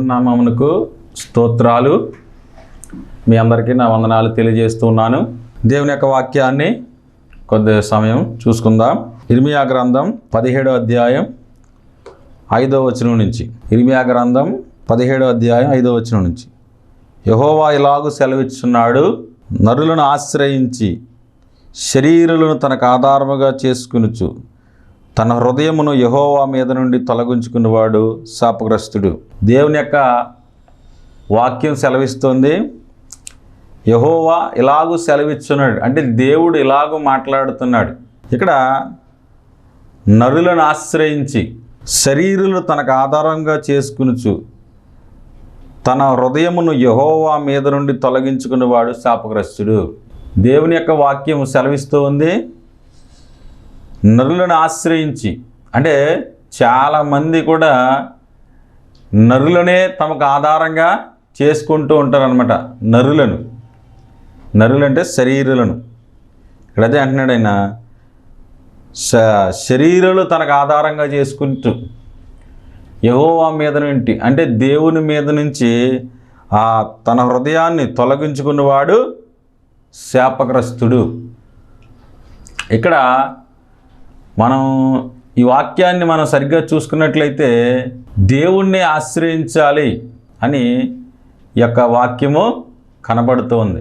పరిశుద్ధ నామమునకు స్తోత్రాలు. మీ అందరికీ నా వందనాలు తెలియజేస్తున్నాను. దేవుని యొక్క వాక్యాన్ని కొద్ది సమయం చూసుకుందాం. ఇర్మియా గ్రంథం 17వ అధ్యాయం 5వ వచనం నుంచి. ఇర్మియా గ్రంథం 17వ అధ్యాయం 5వ వచనం నుంచి. యెహోవా ఇలాగు సెలవిచ్చున్నాడు, నరులను ఆశ్రయించి శరీరులను తనకు ఆధారముగా చేసుకునుచు తన హృదయమును యెహోవా మీద నుండి తొలగించుకునేవాడు శాపగ్రస్తుడు. దేవుని యొక్క వాక్యం సెలవిస్తుంది, యెహోవా ఇలాగూ సెలవిచ్చున్నాడు అంటే దేవుడు ఇలాగూ మాట్లాడుతున్నాడు. ఇక్కడ నరులను ఆశ్రయించి శరీరులు తనకు ఆధారంగా చేసుకునుచు తన హృదయమును యెహోవా మీద నుండి తొలగించుకునేవాడు శాపగ్రస్తుడు. దేవుని యొక్క వాక్యం సెలవిస్తూ ఉంది, నరులను ఆశ్రయించి అంటే చాలామంది కూడా నరులనే తమకు ఆధారంగా చేసుకుంటూ ఉంటారనమాట. నరులంటే శరీరులను. ఇక్కడ అదే అంటున్నాడు ఆయన, శరీరులు తనకు ఆధారంగా చేసుకుంటూ యెహోవా మీద నుండి అంటే దేవుని మీద నుంచి తన హృదయాన్ని తొలగించుకున్నవాడు శాపగ్రస్తుడు. ఇక్కడ మనం ఈ వాక్యాన్ని మనం సరిగ్గా చూసుకున్నట్లయితే దేవుణ్ణి ఆశ్రయించాలి అని ఈ యొక్క వాక్యము కనబడుతోంది.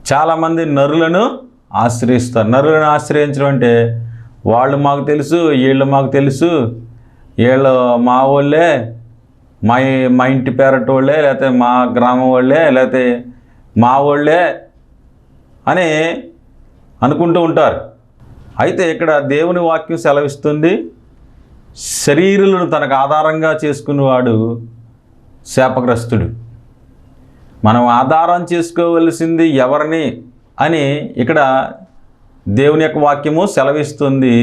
చాలామంది నరులను ఆశ్రయిస్తారు. నరులను ఆశ్రయించడం అంటే వాళ్ళు మాకు తెలుసు, వీళ్ళు మాకు తెలుసు, వీళ్ళు మా వాళ్ళే, మా ఇంటి పేరటోళ్ళే, లేకపోతే మా గ్రామం వాళ్ళే, లేకపోతే మా వాళ్ళే అని అనుకుంటూ ఉంటారు. అయితే ఇక్కడ దేవుని వాక్యం సెలవిస్తుంది, శరీరులను తనకు ఆధారంగా చేసుకునేవాడు శాపగ్రస్తుడు. మనం ఆధారం చేసుకోవలసింది ఎవరిని అని ఇక్కడ దేవుని యొక్క వాక్యము సెలవిస్తుంది.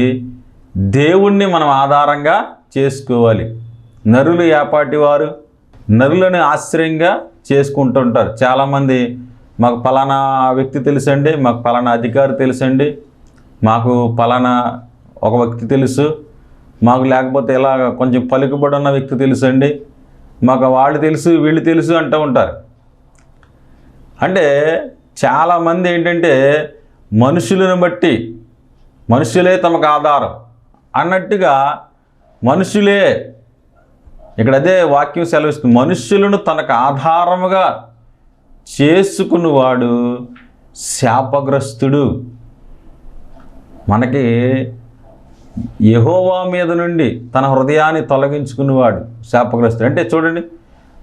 దేవుణ్ణి మనం ఆధారంగా చేసుకోవాలి. నరులు ఏపాటి వారు నరులను ఆశ్రయంగా చేసుకుంటుంటారు. చాలామంది మాకు పలానా వ్యక్తి తెలుసండి, మాకు పలానా అధికారి తెలుసండి, మాకు పలానా ఒక వ్యక్తి తెలుసు, మాకు లేకపోతే ఇలా కొంచెం పలుకుబడి ఉన్న వ్యక్తి తెలుసండి, మాకు వాళ్ళు తెలుసు వీళ్ళు తెలుసు అంటూ ఉంటారు. అంటే చాలామంది ఏంటంటే మనుషులను బట్టి మనుషులే తమకు ఆధారం అన్నట్టుగా మనుషులే ఇక్కడ అదే వాక్యం సెలవిస్తుంది, మనుషులను తనకు ఆధారముగా చేసుకున్నవాడు శాపగ్రస్తుడు. మనకి యెహోవా మీద నుండి తన హృదయాన్ని తొలగించుకునేవాడు శాపగ్రస్తుడు. అంటే చూడండి,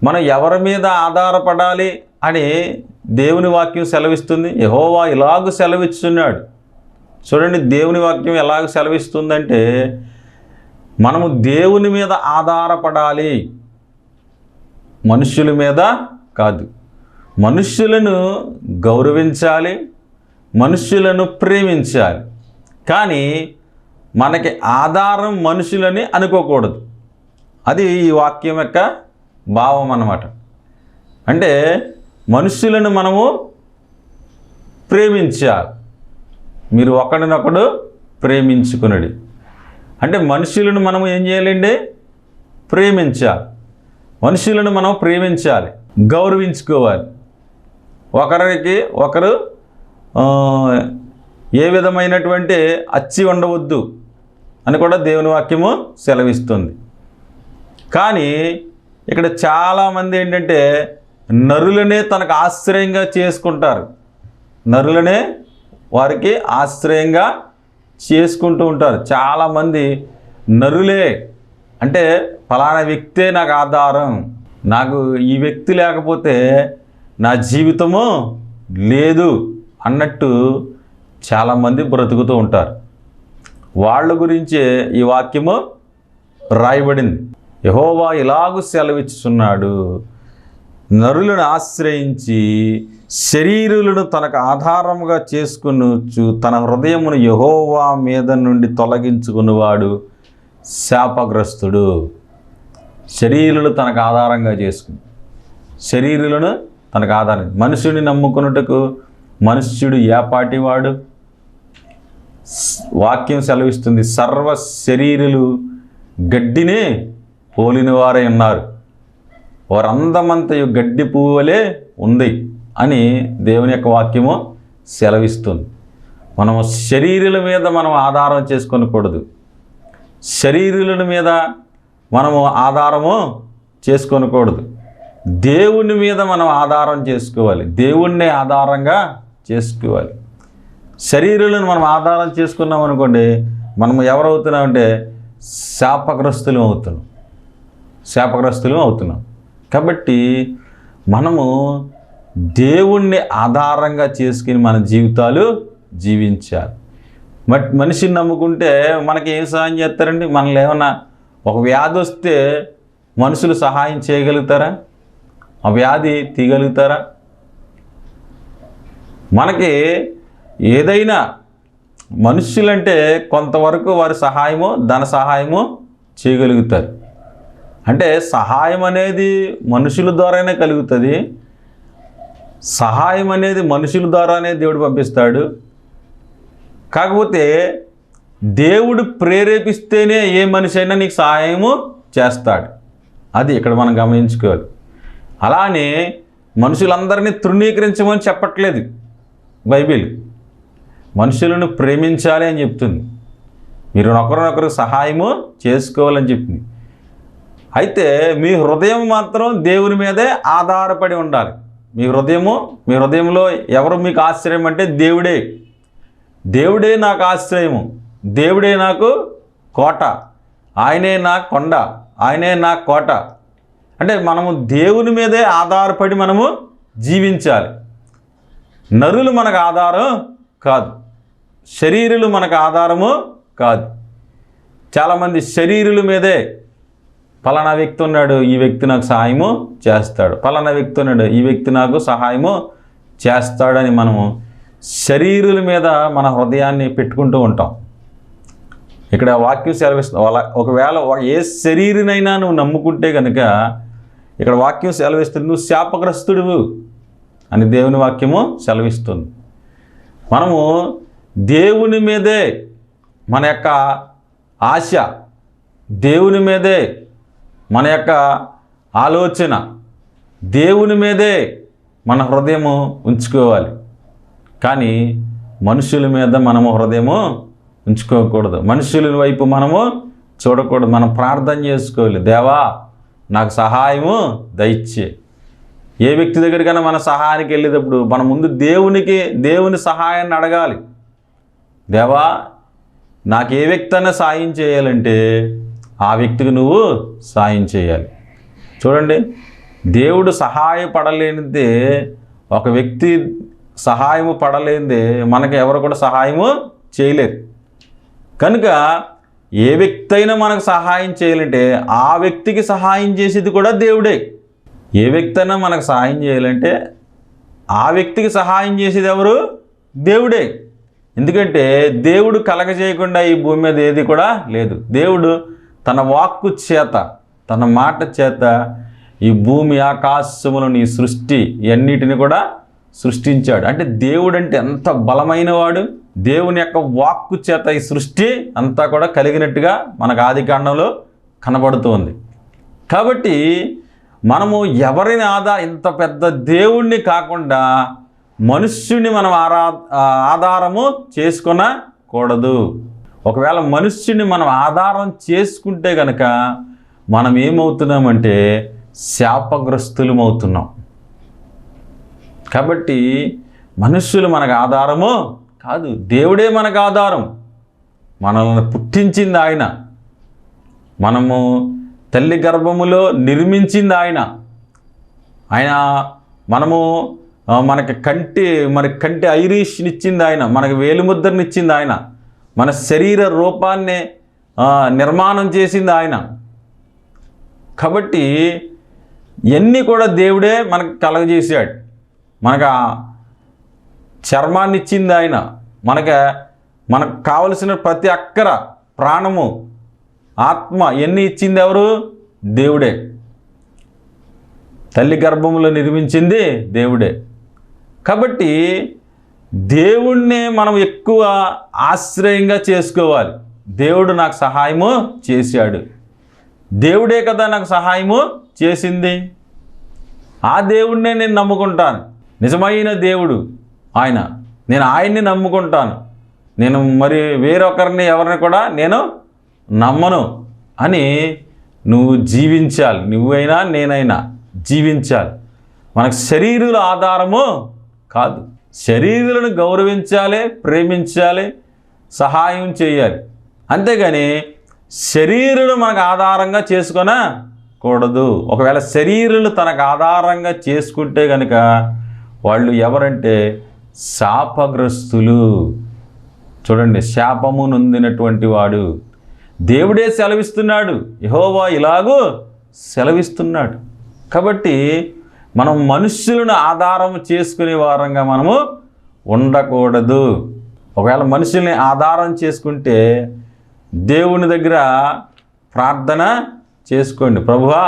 మనం ఎవరి మీద ఆధారపడాలి అని దేవుని వాక్యం సెలవిస్తుంది. యెహోవా ఇలాగూ సెలవిస్తున్నాడు. చూడండి, దేవుని వాక్యం ఎలాగ సెలవిస్తుందంటే మనము దేవుని మీద ఆధారపడాలి, మనుష్యుల మీద కాదు. మనుష్యులను గౌరవించాలి, మనుష్యులను ప్రేమించాలి, కానీ మనకి ఆధారం మనుషులని అనుకోకూడదు. అది ఈ వాక్యం యొక్క భావం అన్నమాట. అంటే మనుషులను మనము ప్రేమించాలి. మీరు ఒకడినొకడు ప్రేమించుకునడి అంటే మనుషులను మనము ఏం చేయాలండి? ప్రేమించాలి. మనుషులను మనం ప్రేమించాలి, గౌరవించుకోవాలి. ఒకరికి ఒకరు ఏ విధమైనటువంటి అచ్చి ఉండవద్దు అని కూడా దేవుని వాక్యము సెలవిస్తుంది. కానీ ఇక్కడ చాలామంది ఏంటంటే నరులనే తనకు ఆశ్రయంగా చేసుకుంటారు. నరులనే వారికి ఆశ్రయంగా చేసుకుంటూ ఉంటారు. చాలామంది నరులే అంటే ఫలానా వ్యక్తే నాకు ఆధారం, నాకు ఈ వ్యక్తి లేకపోతే నా జీవితము లేదు అన్నట్టు చాలామంది బ్రతుకుతూ ఉంటారు. వాళ్ళ గురించే ఈ వాక్యము రాయబడింది. యెహోవా ఇలాగూ సెలవిచ్చుచున్నాడు, నరులను ఆశ్రయించి శరీరులను తనకు ఆధారముగా చేసుకునొచ్చు తన హృదయమును యెహోవా మీద నుండి తొలగించుకునేవాడు శాపగ్రస్తుడు. శరీరులు తనకు ఆధారంగా చేసుకుని శరీరులను తనకు ఆధారం. మనుషుని నమ్ముకున్నట్టుకు మనుష్యుడు ఏపాటివాడు? వాక్యం సెలవిస్తుంది, సర్వ శరీరులు గడ్డినే పోలిన వారై ఉన్నారు. వారందమంతయు గడ్డి పువ్వులే ఉంది అని దేవుని యొక్క వాక్యము సెలవిస్తుంది. మనము శరీరుల మీద మనం ఆధారం చేసుకోకూడదు. శరీరుల మీద మనము ఆధారము చేసుకోకూడదు. దేవుని మీద మనం ఆధారం చేసుకోవాలి. దేవుణ్ణే ఆధారంగా చేసుకోవాలి. శరీరులను మనం ఆధారం చేసుకున్నాం అనుకోండి, మనము ఎవరవుతున్నామంటే శాపగ్రస్తులు అవుతున్నాం. కాబట్టి మనము దేవుణ్ణి ఆధారంగా చేసుకుని మన జీవితాలు జీవించాలి. మనిషిని నమ్ముకుంటే మనకి ఏం సహాయం చేస్తారండి? మనల్ని ఏమన్నా ఒక వ్యాధి వస్తే మనుషులు సహాయం చేయగలుగుతారా? ఆ వ్యాధి తీయగలుగుతారా? మనకి ఏదైనా మనుషులంటే కొంతవరకు వారి సహాయము, ధన సహాయము చేయగలుగుతారు. అంటే సహాయం అనేది మనుషుల ద్వారానే కలుగుతుంది. సహాయం అనేది మనుషుల ద్వారానే దేవుడు పంపిస్తాడు. కాకపోతే దేవుడు ప్రేరేపిస్తేనే ఏ మనిషి అయినా నీకు సహాయము చేస్తాడు. అది ఇక్కడ మనం గమనించుకోవాలి. అలానే మనుషులందరినీ తృణీకరించమని చెప్పట్లేదు బైబిల్. మనుషులను ప్రేమించాలి అని చెప్తుంది. మీరు ఒకరినొకరు సహాయము చేసుకోవాలని చెప్తుంది. అయితే మీ హృదయం మాత్రం దేవుని మీదే ఆధారపడి ఉండాలి. మీ హృదయంలో ఎవరు మీకు ఆశ్రయం అంటే దేవుడే నాకు ఆశ్రయము, దేవుడే నాకు కోట, ఆయనే నా కొండ, ఆయనే నా కోట. అంటే మనము దేవుని మీదే ఆధారపడి మనము జీవించాలి. నరులు మనకు ఆధారం కాదు, శరీరులు మనకు ఆధారము కాదు. చాలామంది శరీరుల మీదే పలానా వ్యక్తి ఉన్నాడు, ఈ వ్యక్తి నాకు సహాయము చేస్తాడు, పలానా వ్యక్తి ఉన్నాడు, ఈ వ్యక్తి నాకు సహాయము చేస్తాడని మనము శరీరుల మీద మన హృదయాన్ని పెట్టుకుంటూ ఉంటాం. ఇక్కడ వాక్యం సెలవిస్తుంది. ఒకవేళ ఏ శరీరునైనా నువ్వు నమ్ముకుంటే కనుక ఇక్కడ వాక్యం సెలవిస్తుంది, నువ్వు శాపగ్రస్తుడువు అని దేవుని వాక్యము సెలవిస్తుంది. మనము దేవుని మీదే మన యొక్క ఆశ, దేవుని మీదే మన యొక్క ఆలోచన, దేవుని మీదే మన హృదయము ఉంచుకోవాలి. కానీ మనుషుల మీద మనము హృదయము ఉంచుకోకూడదు. మనుషుల వైపు మనము చూడకూడదు. మనం ప్రార్థన చేసుకోవాలి, దేవా నాకు సహాయము దయచే. ఏ వ్యక్తి దగ్గరికైనా మన సహాయానికి వెళ్ళేటప్పుడు మన ముందు దేవుని సహాయాన్ని అడగాలి. దేవా నాకు ఏ వ్యక్తి అయినా సాయం చేయాలంటే ఆ వ్యక్తికి నువ్వు సాయం చేయాలి. చూడండి, దేవుడు సహాయపడలేనిదే, ఒక వ్యక్తి సహాయము పడలేనిదే మనకు ఎవరు కూడా సహాయము చేయలేరు. కనుక ఏ వ్యక్తి అయినా మనకు సహాయం చేయాలంటే ఆ వ్యక్తికి సహాయం చేసేది కూడా దేవుడే. ఏ వ్యక్తి అయినా మనకు సహాయం చేయాలంటే ఆ వ్యక్తికి సహాయం చేసేది ఎవరు? దేవుడే. ఎందుకంటే దేవుడు కలగజేయకుండా ఈ భూమి మీద ఏది కూడా లేదు. దేవుడు తన వాక్కు చేత, తన మాట చేత ఈ భూమి ఆకాశములను, ఈ సృష్టి ఇవన్నిటిని కూడా సృష్టించాడు. అంటే దేవుడు అంటే ఎంత బలమైన వాడు. దేవుని యొక్క వాక్కు చేత ఈ సృష్టి అంతా కూడా కలిగినట్టుగా మనకు ఆదికాండంలో కనబడుతుంది. కాబట్టి మనము ఎవరిని ఇంత పెద్ద దేవుణ్ణి కాకుండా మనుష్యుని మనం ఆధారము చేసుకొనకూడదు. ఒకవేళ మనుష్యుని మనం ఆధారం చేసుకుంటే కనుక మనం ఏమవుతున్నామంటే శాపగ్రస్తులం అవుతున్నాం. కాబట్టి మనుష్యులు మనకు ఆధారము కాదు, దేవుడే మనకు ఆధారం. మనల్ని పుట్టించింది ఆయన, మనము తల్లి గర్భములో నిర్మించింది ఆయన. మనకి కంటి ఐరిష్నిచ్చింది ఆయన, మనకి వేలిముద్రనిచ్చింది ఆయన, మన శరీర రూపాన్ని నిర్మాణం చేసింది ఆయన. కాబట్టి ఇవన్నీ కూడా దేవుడే మనకు కలగజేశాడు. మనకు చర్మాన్ని ఇచ్చింది ఆయన, మనకు కావలసిన ప్రతి అక్కర, ప్రాణము, ఆత్మ ఎన్ని ఇచ్చింది ఎవరు? దేవుడే. తల్లి గర్భంలో నిర్మించింది దేవుడే. కాబట్టి దేవుణ్ణే మనం ఎక్కువ ఆశ్రయంగా చేసుకోవాలి. దేవుడు నాకు సహాయము చేశాడు, దేవుడే కదా నాకు సహాయము చేసింది. ఆ దేవుడినే నేను నమ్ముకుంటాను, నిజమైన దేవుడు ఆయన, నేను ఆయన్ని నమ్ముకుంటాను, నేను మరి వేరొకరిని ఎవరిని కూడా నేను నమ్మను అని నువ్వు జీవించాలి. నువ్వైనా నేనైనా జీవించాలి. మనకు శరీరుల ఆధారము కాదు. శరీరులను గౌరవించాలి, ప్రేమించాలి, సహాయం చేయాలి. అంతేగాని శరీరులు మనకు ఆధారంగా చేసుకొనకూడదు. ఒకవేళ శరీరులు తనకు ఆధారంగా చేసుకుంటే కనుక వాళ్ళు ఎవరంటే శాపగ్రస్తులు. చూడండి, శాపము నొందినటువంటి వాడు. దేవుడే సెలవిస్తున్నాడు, యెహోవా ఇలాగూ సెలవిస్తున్నాడు. కాబట్టి మనం మనుష్యులను ఆధారం చేసుకునే వారంగా మనము ఉండకూడదు. ఒకవేళ మనుషుల్ని ఆధారం చేసుకుంటే దేవుని దగ్గర ప్రార్థన చేసుకోండి, ప్రభువా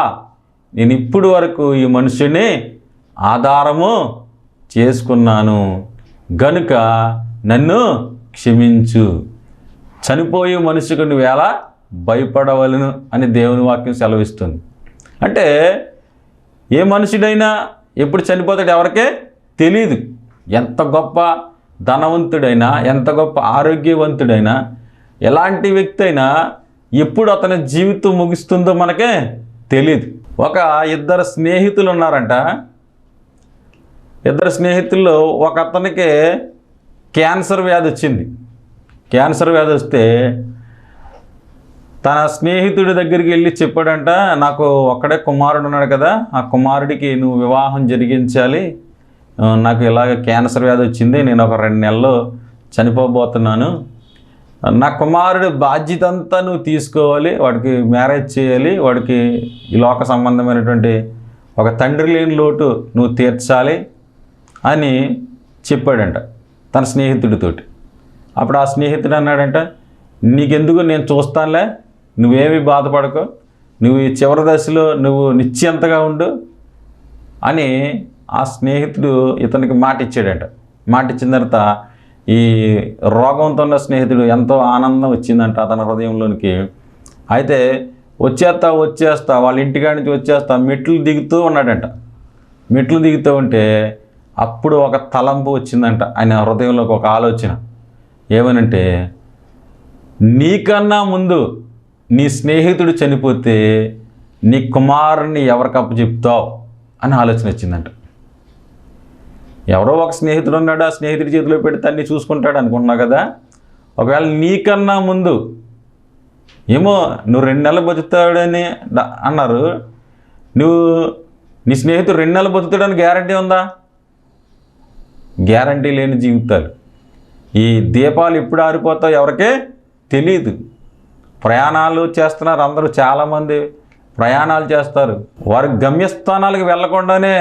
నేను ఇప్పుడు వరకు ఈ మనుషుని ఆధారము చేసుకున్నాను గనుక నన్ను క్షమించు, చనిపోయే మనుషుకు నువ్వు ఎలా భయపడవలను అని దేవుని వాక్యం సెలవిస్తుంది. అంటే ఏ మనుషుడైనా ఎప్పుడు చనిపోతాడు ఎవరికే తెలియదు. ఎంత గొప్ప ధనవంతుడైనా, ఎంత గొప్ప ఆరోగ్యవంతుడైనా, ఎలాంటి వ్యక్తి అయినా ఎప్పుడు అతని జీవితం ముగుస్తుందో మనకే తెలియదు. ఒక ఇద్దరు స్నేహితులు ఉన్నారంట. ఇద్దరు స్నేహితుల్లో ఒక అతనికి క్యాన్సర్ వ్యాధి వచ్చింది. క్యాన్సర్ వ్యాధి వస్తే తన స్నేహితుడి దగ్గరికి వెళ్ళి చెప్పాడంట, నాకు ఒక్కడే కుమారుడు ఉన్నాడు కదా, ఆ కుమారుడికి నువ్వు వివాహం జరిగించాలి, నాకు ఇలాగ క్యాన్సర్ వ్యాధి వచ్చింది, నేను ఒక 2 నెలల్లో చనిపోబోతున్నాను, నా కుమారుడి బాధ్యత అంతా నువ్వు తీసుకోవాలి, వాడికి మ్యారేజ్ చేయాలి, వాడికి ఈ లోక సంబంధమైనటువంటి ఒక తండ్రి లేని లోటు నువ్వు తీర్చాలి అని చెప్పాడంట తన స్నేహితుడితోటి. అప్పుడు ఆ స్నేహితుడు అన్నాడంట, నీకెందుకు, నేను చూస్తానులే, నువ్వేమీ బాధపడకు, నువ్వు ఈ చివరి దశలో నువ్వు నిశ్చింతగా ఉండు అని ఆ స్నేహితుడు ఇతనికి మాట ఇచ్చాడంట. మాట ఇచ్చిన తర్వాత ఈ రోగంతో ఉన్న స్నేహితుడు ఎంతో ఆనందం వచ్చిందంట అతని హృదయంలోనికి. అయితే వచ్చేస్తా వాళ్ళ ఇంటికాడి నుంచి వచ్చేస్తా మెట్లు దిగుతూ ఉన్నాడంట. మెట్లు దిగుతూ ఉంటే అప్పుడు ఒక తలంపు వచ్చిందంట ఆయన హృదయంలోకి, ఒక ఆలోచన. ఏమనంటే, నీకన్నా ముందు నీ స్నేహితుడు చనిపోతే నీ కుమారుని ఎవరికి అప్పచెప్తావు అని ఆలోచన వచ్చిందంట. ఎవరో ఒక స్నేహితుడు ఉన్నాడు, ఆ స్నేహితుడి చేతిలో పెడితే అన్నీ చూసుకుంటాడు అనుకుంటున్నావు కదా. ఒకవేళ నీకన్నా ముందు ఏమో నువ్వు 2 నెలలు బతుకుతాడని అన్నారు, నీ స్నేహితుడు 2 నెలలు బతుకుతాడని గ్యారంటీ ఉందా? గ్యారంటీ లేని జీవితాలు. ఈ దీపాలు ఎప్పుడు ఆరిపోతాయో ఎవరికే తెలియదు. ప్రయాణాలు చేస్తున్నారు అందరూ, చాలామంది ప్రయాణాలు చేస్తారు. వారి గమ్యస్థానాలకు వెళ్ళకుండానే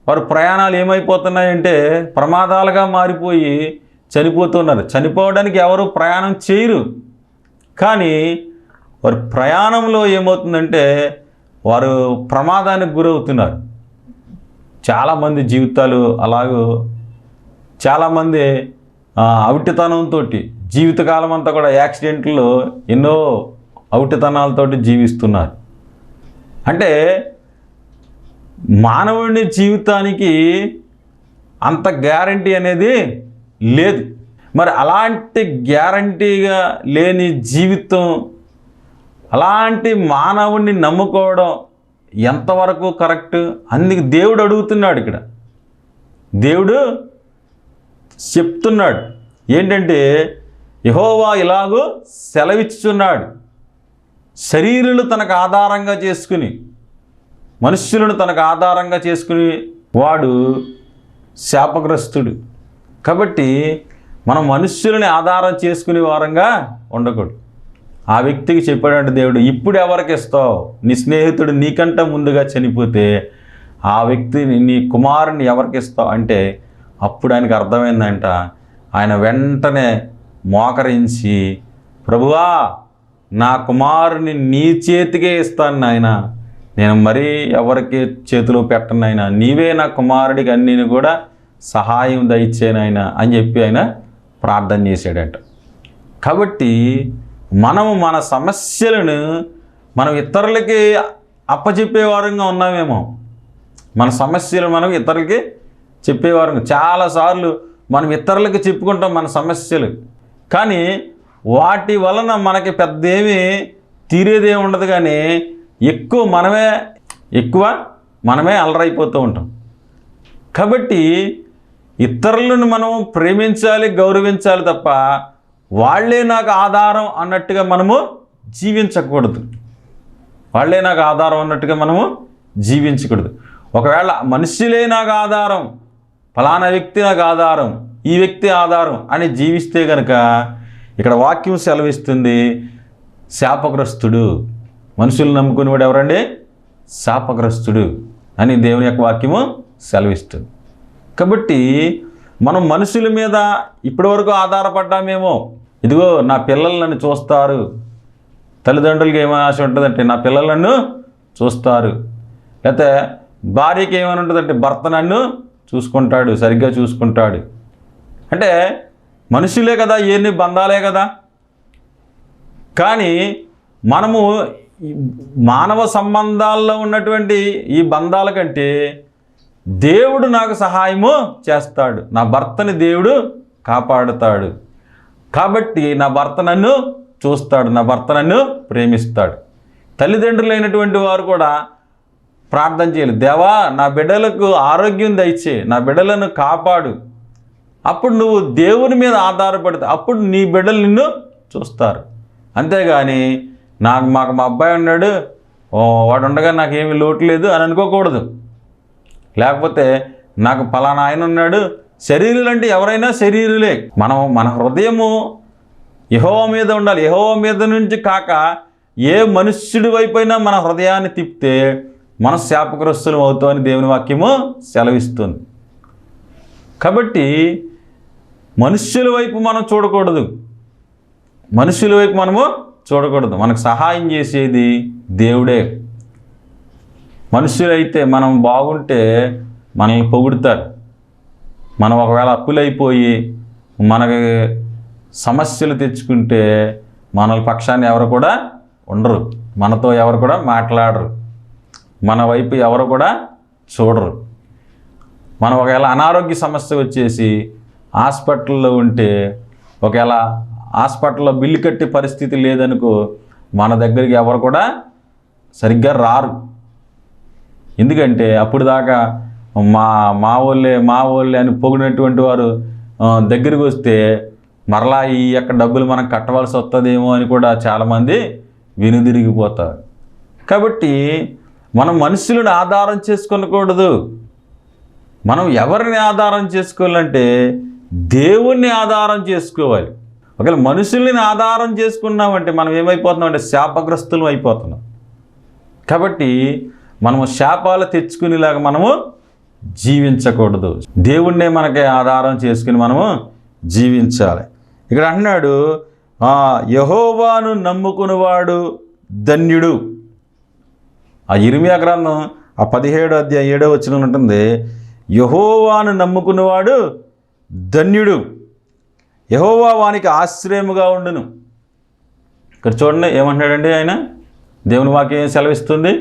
వారి ప్రయాణాలు ఏమైపోతున్నాయంటే ప్రమాదాలుగా మారిపోయి చనిపోతున్నారు. చనిపోవడానికి ఎవరు ప్రయాణం చేయరు, కానీ వారి ప్రయాణంలో ఏమవుతుందంటే వారు ప్రమాదానికి గురవుతున్నారు. చాలామంది జీవితాలు అలాగూ, చాలామంది అవిటితనంతో జీవితకాలం అంతా కూడా యాక్సిడెంట్లో ఎన్నో అవిటితనాలతోటి జీవిస్తున్నారు. అంటే మానవుని జీవితానికి అంత గ్యారంటీ అనేది లేదు. మరి అలాంటి గ్యారంటీగా లేని జీవితం, అలాంటి మానవుణ్ణి నమ్ముకోవడం ఎంతవరకు కరెక్ట్? అందుకు దేవుడు అడుగుతున్నాడు. ఇక్కడ దేవుడు చెప్తున్నాడు ఏంటంటే, యెహోవా ఇలాగూ సెలవిచ్చుచున్నాడు, శరీరులు తనకు ఆధారంగా చేసుకుని, మనుష్యులను తనకు ఆధారంగా చేసుకుని వాడు శాపగ్రస్తుడు. కాబట్టి మనం మనుష్యులని ఆధారం చేసుకునే వారంగా ఉండకూడదు. ఆ వ్యక్తికి చెప్పాడంటే దేవుడు, ఇప్పుడు ఎవరికి ఇస్తావు? నీ స్నేహితుడు నీకంటే ముందుగా చనిపోతే ఆ వ్యక్తిని, నీ కుమారుని ఎవరికి ఇస్తావు అంటే అప్పుడు ఆయనకు అర్థమైందంట. ఆయన వెంటనే మోకరించి, ప్రభువా నా కుమారుని నీ చేతికే ఇస్తాను నాయన, నేను మరీ ఎవరికి చేతిలో పెట్టను నాయన, నీవే నా కుమారుడికి అన్నీ కూడా సహాయం దయచేనాయన అని చెప్పి ఆయన ప్రార్థన చేశాడంట. కాబట్టి మనము మన సమస్యలను మనం ఇతరులకి అప్పచెప్పే వారంగా ఉన్నామేమో, మన సమస్యలు మనం ఇతరులకి చెప్పేవారు. చాలాసార్లు మనం ఇతరులకి చెప్పుకుంటాం మన సమస్యలు, కానీ వాటి వలన మనకి పెద్ద ఏమీ తీరేదే ఉండదు, కానీ ఎక్కువ మనమే అలరైపోతూ ఉంటాం. కాబట్టి ఇతరులను మనం ప్రేమించాలి, గౌరవించాలి తప్ప వాళ్ళే నాకు ఆధారం అన్నట్టుగా మనము జీవించకూడదు. వాళ్ళే నాకు ఆధారం అన్నట్టుగా మనము జీవించకూడదు. ఒకవేళ మనుషులే నాకు ఆధారం, ఫలానా వ్యక్తి నాకు ఆధారం, ఈ వ్యక్తి ఆధారం అని జీవిస్తే కనుక ఇక్కడ వాక్యం సెలవిస్తుంది, శాపగ్రస్తుడు. మనుషులు నమ్ముకునేవాడు ఎవరండి? శాపగ్రస్తుడు అని దేవుని యొక్క వాక్యము సెలవిస్తుంది. కాబట్టి మనం మనుషుల మీద ఇప్పటివరకు ఆధారపడ్డామేమో. ఇదిగో నా పిల్లలు నన్ను చూస్తారు, తల్లిదండ్రులకి ఏమైనా ఆశ ఉంటుందంటే నా పిల్లలు నన్ను చూస్తారు, లేకపోతే భార్యకి ఏమైనా ఉంటుందంటే భర్త నన్ను చూసుకుంటాడు, సరిగ్గా చూసుకుంటాడు. అంటే మనుషులే కదా, ఎన్ని బంధాలే కదా. కానీ మనము మానవ సంబంధాల్లో ఉన్నటువంటి ఈ బంధాల కంటే దేవుడు నాకు సహాయము చేస్తాడు, నా భర్తని దేవుడు కాపాడుతాడు, కాబట్టి నా భర్త నన్ను చూస్తాడు, నా భర్త నన్ను ప్రేమిస్తాడు. తల్లిదండ్రులైనటువంటి వారు కూడా ప్రార్థన చేయాలి, దేవా నా బిడ్డలకు ఆరోగ్యం దయచే, నా బిడ్డలను కాపాడు. అప్పుడు నువ్వు దేవుని మీద ఆధారపడితే అప్పుడు నీ బిడ్డలు నిన్ను చూస్తారు. అంతేగాని మాకు మా అబ్బాయి ఉన్నాడు, వాడు ఉండగా నాకేమీ లోటు లేదు అని అనుకోకూడదు. లేకపోతే నాకు ఫలానా ఆయన ఉన్నాడు. శరీరులు అంటే ఎవరైనా శరీరులే. మన హృదయము యెహోవా మీద ఉండాలి. యెహోవా మీద నుంచి కాక ఏ మనుష్యుడి వైపైనా మన హృదయాన్ని తిప్పితే మనం శాపగ్రస్తులం అవుతామని దేవుని వాక్యము సెలవిస్తుంది. కాబట్టి మనుష్యుల వైపు మనం చూడకూడదు, మనుషుల వైపు మనము చూడకూడదు. మనకు సహాయం చేసేది దేవుడే. మనుషులైతే మనం బాగుంటే మనల్ని పొగుడుతారు. మనం ఒకవేళ అప్పులైపోయి మనకి సమస్యలు తెచ్చుకుంటే మన పక్షాన్ని ఎవరు కూడా ఉండరు, మనతో ఎవరు కూడా మాట్లాడరు, మన వైపు ఎవరు కూడా చూడరు. మనం ఒకవేళ అనారోగ్య సమస్య వచ్చేసి హాస్పిటల్లో ఉంటే, ఒకవేళ హాస్పిటల్లో బిల్లు కట్టే పరిస్థితి లేదనుకో, మన దగ్గరికి ఎవరు కూడా సరిగ్గా రారు. ఎందుకంటే అప్పుడు దాకా మా వాళ్ళే అని పొగిడినటువంటి వారు దగ్గరికి వస్తే మరలా ఈ యొక్క డబ్బులు మనం కట్టవలసి వస్తుందేమో అని కూడా చాలామంది వెనుదిరిగిపోతారు. కాబట్టి మనం మనుషులను ఆధారం చేసుకోకూడదు. మనం ఎవరిని ఆధారం చేసుకోవాలంటే దేవుణ్ణి ఆధారం చేసుకోవాలి. ఒకవేళ మనుషుల్ని ఆధారం చేసుకున్నామంటే మనం ఏమైపోతున్నాం అంటే శాపగ్రస్తులం అయిపోతున్నాం. కాబట్టి మనము శాపాలు తెచ్చుకునేలాగా మనము జీవించకూడదు. దేవుణ్ణే మనకి ఆధారం చేసుకుని మనము జీవించాలి. ఇక్కడ అన్నాడు, యెహోవాను నమ్ముకునేవాడు ధన్యుడు. ఆ ఇర్మీయా గ్రంథం 17వ అధ్యాయం 7వ వచనం ఉంటుంది, యెహోవాను నమ్ముకునేవాడు ధన్యుడు, యెహోవా వానికి ఆశ్రయముగా ఉండును. ఇక్కడ చూడండి ఏమంటున్నాడండి ఆయన. దేవుని వాక్యం ఏం సెలవిస్తుంది?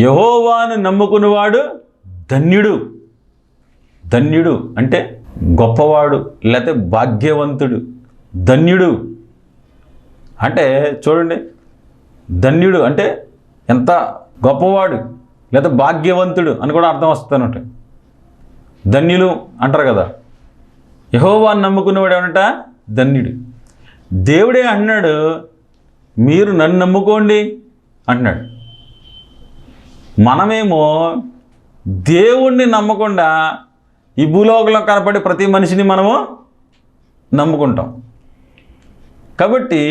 యెహోవాను నమ్ముకునేవాడు ధన్యుడు. ధన్యుడు అంటే గొప్పవాడు, లేకపోతే భాగ్యవంతుడు. ధన్యుడు అంటే చూడండి, ధన్యుడు అంటే ఎంత గొప్పవాడు లేదా భాగ్యవంతుడు అని కూడా అర్థం వస్తుందన్నమాట. ధన్యులు అంటారు కదా. యెహోవాను నమ్ముకునేవాడు ఏమంట? ధన్యుడు. దేవుడే అన్నాడు, మీరు నన్ను నమ్ముకోండి అంటున్నాడు. మనమేమో దేవుణ్ణి నమ్మకుండా ఈ భూలోకంలో కనపడే ప్రతి మనిషిని మనము నమ్ముకుంటాం. కాబట్టి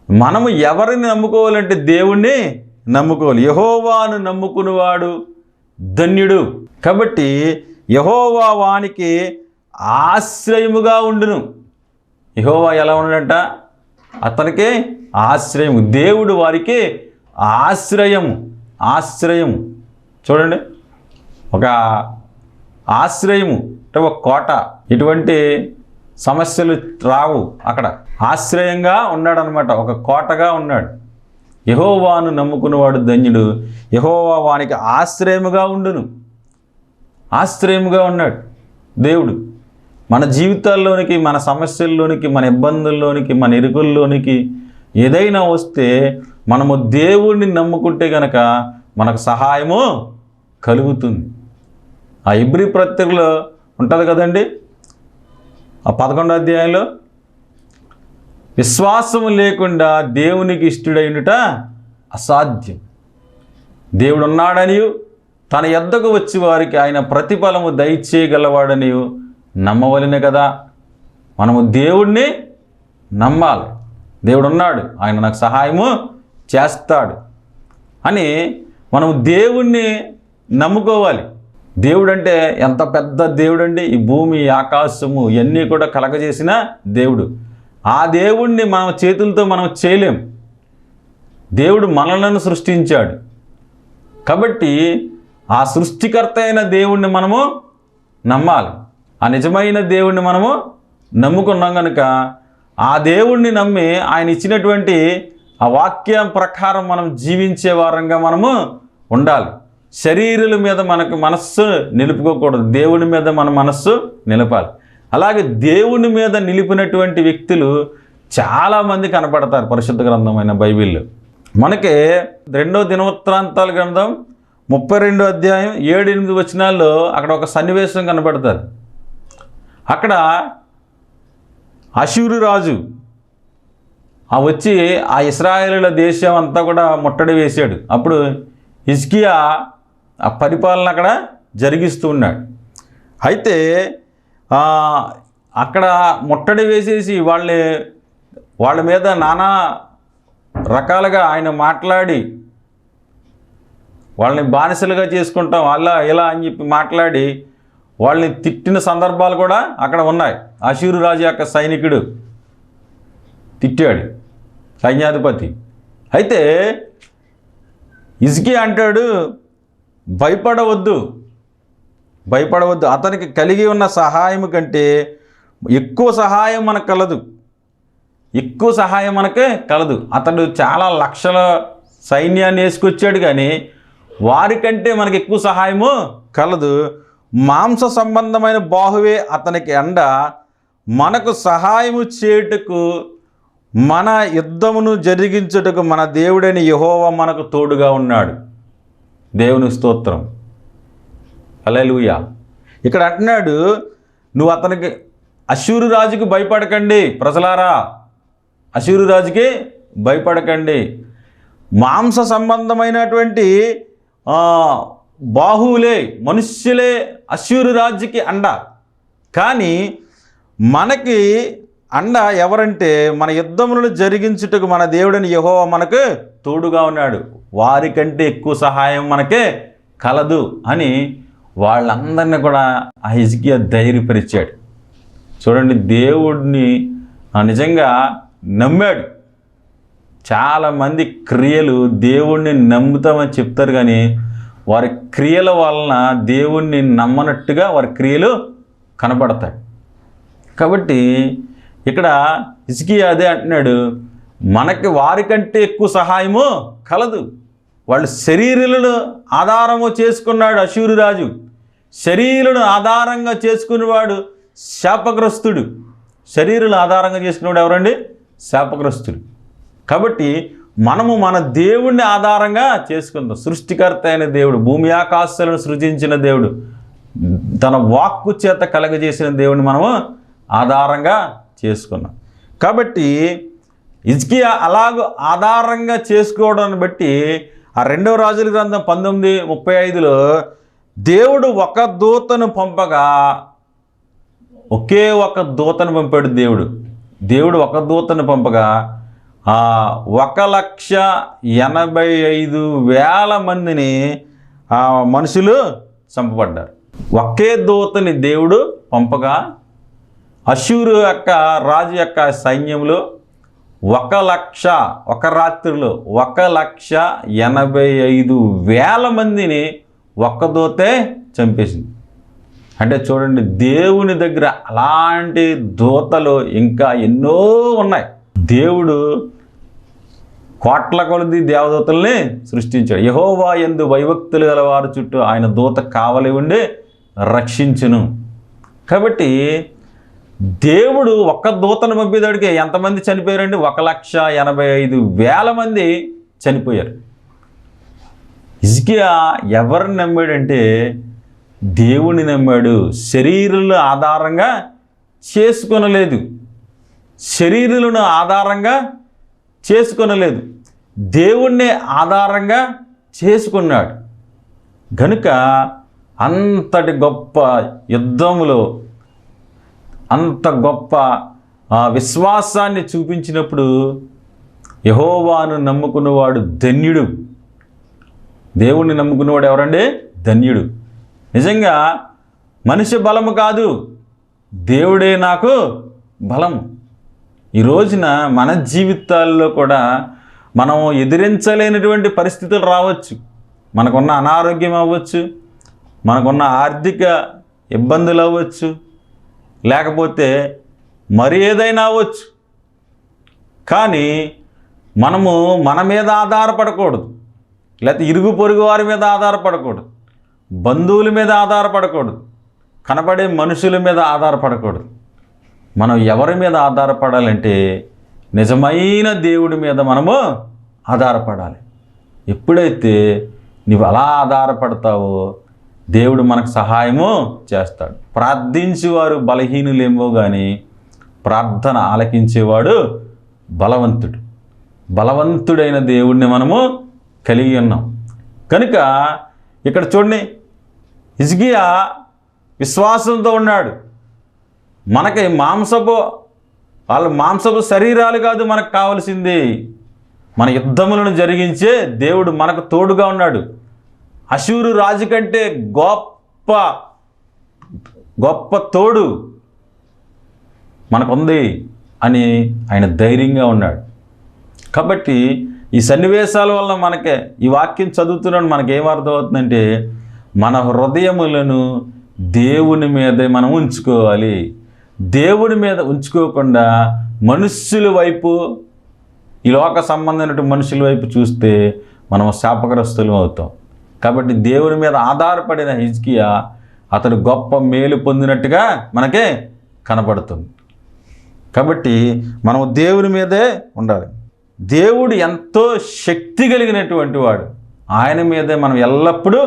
మనము ఎవరిని నమ్ముకోవాలంటే దేవుణ్ణి నమ్ముకోవాలి. యెహోవాను నమ్ముకునేవాడు ధన్యుడు. కాబట్టి యెహోవా వానికి ఆశ్రయముగా ఉండును. యెహోవా ఎలా ఉన్నాడంట? అతనికి ఆశ్రయము. దేవుడు వారికి ఆశ్రయము. ఆశ్రయము చూడండి, ఒక ఆశ్రయము అంటే ఒక కోట. ఇటువంటి సమస్యలు రావు అక్కడ. ఆశ్రయంగా ఉన్నాడు అనమాట, ఒక కోటగా ఉన్నాడు. యెహోవాను నమ్ముకున్నవాడు ధన్యుడు, యెహోవా వానికి ఆశ్రయముగా ఉండును. ఆశ్రయముగా ఉన్నాడు దేవుడు. మన జీవితాల్లోనికి, మన సమస్యల్లోనికి, మన ఇబ్బందుల్లోనికి, మన ఇరుకుల్లోనికి ఏదైనా వస్తే మనము దేవుణ్ణి నమ్ముకుంటే గనక మనకు సహాయము కలుగుతుంది. ఆ హెబ్రీ పత్రికలో ఉంటుంది కదండి, ఆ 11వ అధ్యాయంలో, విశ్వాసము లేకుండా దేవునికి ఇష్టడైనట అసాధ్యం. దేవుడు ఉన్నాడనియు తన యొద్దకు వచ్చి వారికి ఆయన ప్రతిఫలము దయచేయగలవాడనియు నమ్మవలెను కదా. మనము దేవుణ్ణి నమ్మాలి. దేవుడు ఉన్నాడు, ఆయన నాకు సహాయము చేస్తాడు అని మనము దేవుణ్ణి నమ్ముకోవాలి. దేవుడు అంటే ఎంత పెద్ద దేవుడు అండి. ఈ భూమి, ఆకాశము ఇవన్నీ కూడా కలగజేసిన దేవుడు. ఆ దేవుణ్ణి మన చేతులతో మనం చేయలేం. దేవుడు మనలను సృష్టించాడు కాబట్టి ఆ సృష్టికర్త అయిన దేవుణ్ణి మనము నమ్మాలి. ఆ నిజమైన దేవుణ్ణి మనము నమ్ముకున్నాం కనుక ఆ దేవుణ్ణి నమ్మి ఆయన ఇచ్చినటువంటి ఆ వాక్యం ప్రకారం మనం జీవించే వారంగా మనము ఉండాలి. శరీరుల మీద మనకు మనస్సు నిలుపుకోకూడదు, దేవుని మీద మన మనస్సు నిలపాలి. అలాగే దేవుని మీద నిలిపినటువంటి వ్యక్తులు చాలామంది కనపడతారు పరిశుద్ధ గ్రంథమైన బైబిల్లో. మనకి 2వ దినవృత్తాంతాల గ్రంథం 32వ అధ్యాయం 7-8 వచనాల్లో అక్కడ ఒక సన్నివేశం కనపడుతుంది. అక్కడ అష్షూరు రాజు వచ్చి ఆ ఇశ్రాయేలుల దేశం అంతా కూడా ముట్టడి వేశాడు. అప్పుడు హిజ్కియా ఆ పరిపాలన అక్కడ జరిగిస్తూ ఉన్నాడు. అయితే అక్కడ ముట్టడి వేసేసి వాళ్ళ మీద నానా రకాలుగా ఆయన మాట్లాడి వాళ్ళని బానిసలుగా చేసుకుంటాం అలా ఇలా అని చెప్పి మాట్లాడి వాళ్ళని తిట్టిన సందర్భాలు కూడా అక్కడ ఉన్నాయి. అష్షూరు రాజు యొక్క సైనికుడు తిట్టాడు, సైన్యాధిపతి. అయితే హిజ్కియా అంటాడు, భయపడవద్దు, అతనికి కలిగి ఉన్న సహాయం కంటే ఎక్కువ సహాయం మనకు కలదు. అతడు చాలా లక్షల సైన్యాన్ని వేసుకొచ్చాడు కానీ వారికంటే మనకు ఎక్కువ సహాయము కలదు. మాంస సంబంధమైన బాహువే అతనికి అండ, మనకు సహాయము చేయుటకు, మన యుద్ధమును జరిగించుటకు మన దేవుడైన యెహోవా మనకు తోడుగా ఉన్నాడు. దేవుని స్తోత్రం, హల్లెలూయా. ఇక్కడ అంటున్నాడు, నువ్వు అతనికి అష్షూరు రాజుకి భయపడకండి ప్రజలారా, అష్షూరు రాజుకి భయపడకండి. మాంస సంబంధమైనటువంటి బాహువులే, మనుష్యులే అష్షూరు రాజుకి అండ. కానీ మనకి అండ ఎవరంటే మన యుద్ధములను జరిగించుటకు మన దేవుడని యెహోవా మనకు తోడుగా ఉన్నాడు, వారికంటే ఎక్కువ సహాయం మనకే కలదు అని వాళ్ళందరినీ కూడా ఆ హిజ్కియా ధైర్యపరిచాడు. చూడండి, దేవుడిని నిజంగా నమ్మాడు. చాలామంది క్రియలు దేవుణ్ణి నమ్ముతామని చెప్తారు కానీ వారి క్రియల వలన దేవుణ్ణి నమ్మనట్టుగా వారి క్రియలు కనబడతాయి. కాబట్టి ఇక్కడ హిజ్కియా అదే అంటున్నాడు, మనకి వారికంటే ఎక్కువ సహాయము కలదు. వాళ్ళు శరీరులను ఆధారము చేసుకున్నాడు అష్షూరు రాజు. శరీరులను ఆధారంగా చేసుకునేవాడు శాపగ్రస్తుడు. శరీరులను ఆధారంగా చేసుకునేవాడు ఎవరండి? శాపగ్రస్తుడు. కాబట్టి మనము మన దేవుణ్ణి ఆధారంగా చేసుకుందాం. సృష్టికర్త అయిన దేవుడు, భూమి ఆకాశాలను సృజించిన దేవుడు, తన వాక్కు చేత కలగజేసిన దేవుని మనము ఆధారంగా చేసుకున్నాం. కాబట్టి హిజ్కియా అలాగూ ఆధారంగా చేసుకోవడాన్ని బట్టి ఆ 2వ రాజుల గ్రంథం 19:35లో దేవుడు ఒక దూతను పంపగా, ఒకే ఒక దూతను పంపాడు దేవుడు ఒక దూతను పంపగా 1,85,000 మందిని మనుషులు చంపబడ్డారు. ఒకే దూతని దేవుడు పంపగా అష్షూరు యొక్క రాజు యొక్క సైన్యంలో 1,00,000 ఒక రాత్రిలో 1,85,000 మందిని ఒక్క దూతే చంపేసింది. అంటే చూడండి, దేవుని దగ్గర అలాంటి దూతలు ఇంకా ఎన్నో ఉన్నాయి. దేవుడు కోట్ల కొలది దేవదూతల్ని సృష్టించాడు. యెహోవా యందు భయభక్తులు గల వారి చుట్టూ ఆయన దూత కావలి ఉండి రక్షించును. కాబట్టి దేవుడు ఒక్క దూతను పంపేదాడికి ఎంతమంది చనిపోయారండి? 1,85,000 మంది చనిపోయారు. హిజ్కియా ఎవరిని నమ్మాడంటే దేవుని నమ్మాడు. శరీరాల ఆధారంగా చేసుకొనలేదు, శరీరులను ఆధారంగా చేసుకొనలేదు, దేవుణ్ణి ఆధారంగా చేసుకున్నాడు. గనుక అంతటి గొప్ప యుద్ధములో అంత గొప్ప విశ్వాసాన్ని చూపించినప్పుడు యెహోవాను నమ్ముకున్నవాడు ధన్యుడు. దేవుణ్ణి నమ్ముకున్నవాడు ఎవరండి? ధన్యుడు. నిజంగా మనిషి బలము కాదు, దేవుడే నాకు బలము. ఈ రోజున మన జీవితాల్లో కూడా మనం ఎదిరించలేనటువంటి పరిస్థితులు రావచ్చు. మనకున్న అనారోగ్యం అవ్వచ్చు, మనకున్న ఆర్థిక ఇబ్బందులు అవ్వచ్చు, లేకపోతే మరి ఏదైనా అవ్వచ్చు. కానీ మనము మన మీద ఆధారపడకూడదు, లేకపోతే ఇరుగు పొరుగు వారి మీద ఆధారపడకూడదు, బంధువుల మీద ఆధారపడకూడదు, కనబడే మనుషుల మీద ఆధారపడకూడదు. మనం ఎవరి మీద ఆధారపడాలంటే నిజమైన దేవుడి మీద మనము ఆధారపడాలి. ఎప్పుడైతే నువ్వు అలా ఆధారపడతావో దేవుడు మనకు సహాయము చేస్తాడు. ప్రార్థించేవారు బలహీనులేమో కానీ ప్రార్థన ఆలకించేవాడు బలవంతుడు. బలవంతుడైన దేవుడిని మనము కలిగి ఉన్నాం. కనుక ఇక్కడ చూడండి, హిజ్కియా విశ్వాసంతో ఉన్నాడు. మనకి మాంసపు శరీరాలు కాదు మనకు కావలసింది, మన యుద్ధములను జరిగించే దేవుడు మనకు తోడుగా ఉన్నాడు. అషూరు రాజు కంటే గొప్ప గొప్ప తోడు మనకుంది అని ఆయన ధైర్యంగా ఉన్నాడు. కాబట్టి ఈ సన్నివేశాల వలన మనకే ఈ వాక్యం చదువుతున్నాడు మనకేమర్థమవుతుందంటే మన హృదయములను దేవుని మీదే మనం ఉంచుకోవాలి. దేవుని మీద ఉంచుకోకుండా మనుష్యుల వైపు, ఈ లోక సంబంధమైన మనుషుల వైపు చూస్తే మనం శాపగ్రస్తులు అవుతాం. కాబట్టి దేవుని మీద ఆధారపడిన హిజ్కియా అతడు గొప్ప మేలు పొందినట్టుగా మనకే కనపడుతుంది. కాబట్టి మనం దేవుని మీదే ఉండాలి. దేవుడు ఎంతో శక్తి కలిగినటువంటి వాడు, ఆయన మీదే మనం ఎల్లప్పుడూ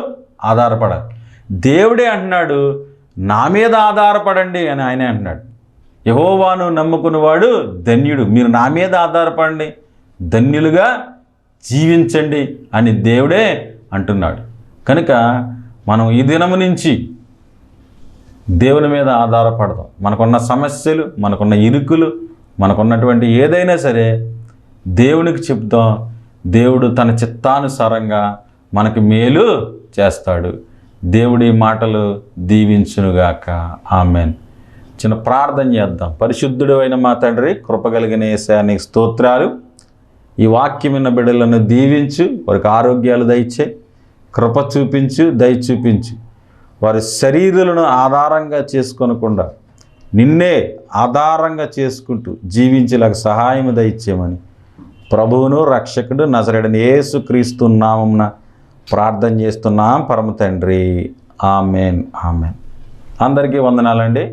ఆధారపడాలి. దేవుడే అంటున్నాడు, నా మీద ఆధారపడండి అని ఆయనే అంటున్నాడు. యెహోవాను నమ్ముకున్నవాడు ధన్యుడు, మీరు నా మీద ఆధారపడండి, ధన్యులుగా జీవించండి అని దేవుడే అంటున్నాడు. కనుక మనం ఈ దినము నుంచి దేవుని మీద ఆధారపడదాం. మనకున్న సమస్యలు, మనకున్న ఇరుకులు, మనకున్నటువంటి ఏదైనా సరే దేవునికి చెప్దాం. దేవుడు తన చిత్తానుసారంగా మనకి మేలు చేస్తాడు. దేవుడి మాటలు దీవించునుగాక. ఆమెన్. చిన్న ప్రార్థన చేద్దాం. పరిశుద్ధుడు అయిన మా తండ్రి, కృపగలిగిన యేసయ్యా నీకు స్తోత్రాలు. ఈ వాక్యం విన్న బిడ్డలను దీవించు, వారికి ఆరోగ్యాలు దయచే, కృప చూపించు, దయ చూపించు. వారి శరీరాలను ఆధారంగా చేసుకోనకుండా నిన్నే ఆధారంగా చేసుకుంటూ జీవించేలాగా సహాయం దయచేయమని ప్రభువును రక్షకుడు నజరేయుడైన యేసుక్రీస్తు నామమున ప్రార్థన చేస్తున్నాం పరమ తండ్రి. ఆమెన్. ఆమెన్. అందరికీ వందనాలండి.